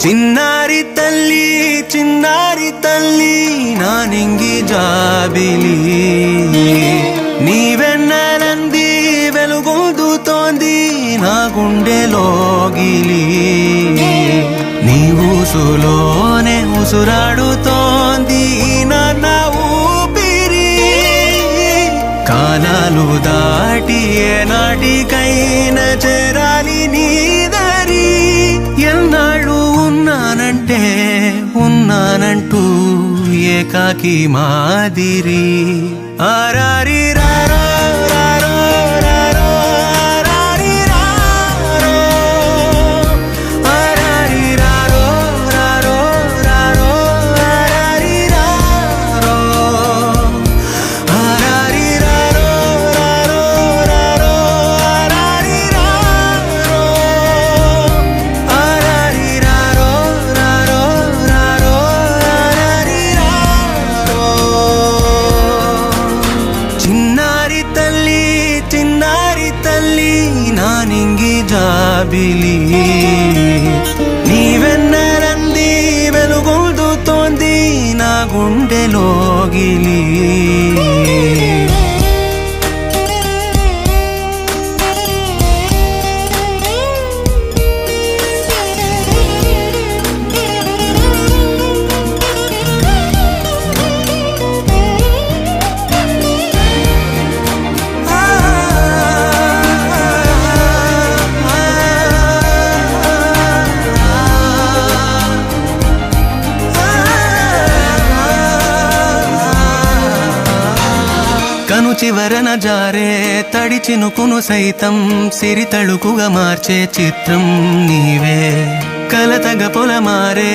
చిన్నారి తల్లి నానింగి జాబిలి నీవెన్నెలంది వెలుగొందుతోంది నా గుండెలోగిలి నీ ఊసులోనే ఉసురాడుతోంది నా ఊపిరి కాలాలు దాటి ఏనాటికైనా చేరాలి నీ దరి ఎన్నాళ్ళు ఉన్నానంటూ ఏకాకి మాదిరి ఆరారి రారో రారో రారో ఆరారి రారో ఆరారి రారో రారో రారో ఆరారి రారో ఆరారి రారో రారో రారో ఆరారి రారో ఆరారి రారో రారో రారో ఆరారి రారో చిన్నారి తల్లి నానింగి జాబిలి నీవెన్నెలంది వెలుగొందుతోంది నా గుండెలోగిలి కను చివరన జారే తడి చినుకును సైతం సిరి తళుకుగా మార్చే చిత్రం నీవే కలతగ పొలమారే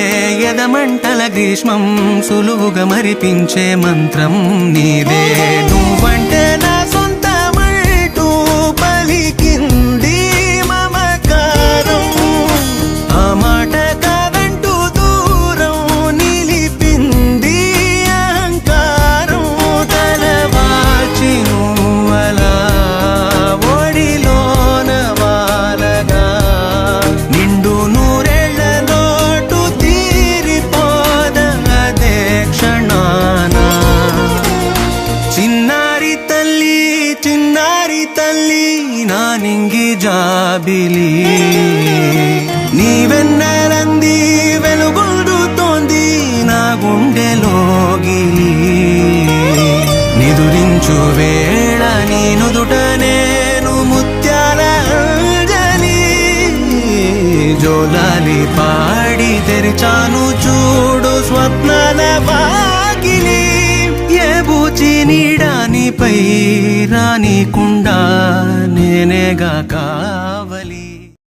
ఎదమంటల గ్రీష్మం సులువుగా మరిపించే మంత్రం నీదే నువ్వంటే నా సొంతమంటూ పలికింది మమకారం ఆ మాట కాదంటూ దూరం నిలిపింది అహంకారం తలవాల్చి నువ్వలా ఒడిలోన వాలగా నిండు నూరేళ్ల లోటు తీరిపోదదే క్షణాన చిన్నారి తల్లి నానింగి జాబిలి నీవెన్నెలంది వెలుగొందుతోంది నా గుండెలోగిలి నిదురించు వేళ నీ నుదుట నేను ముత్యాల అంజలి జోలాలి పాడి తెరిచాను చూడు స్వప్నాల వాకిలి ఏ బూచి నీడానిపై రానికుండా నేనేగా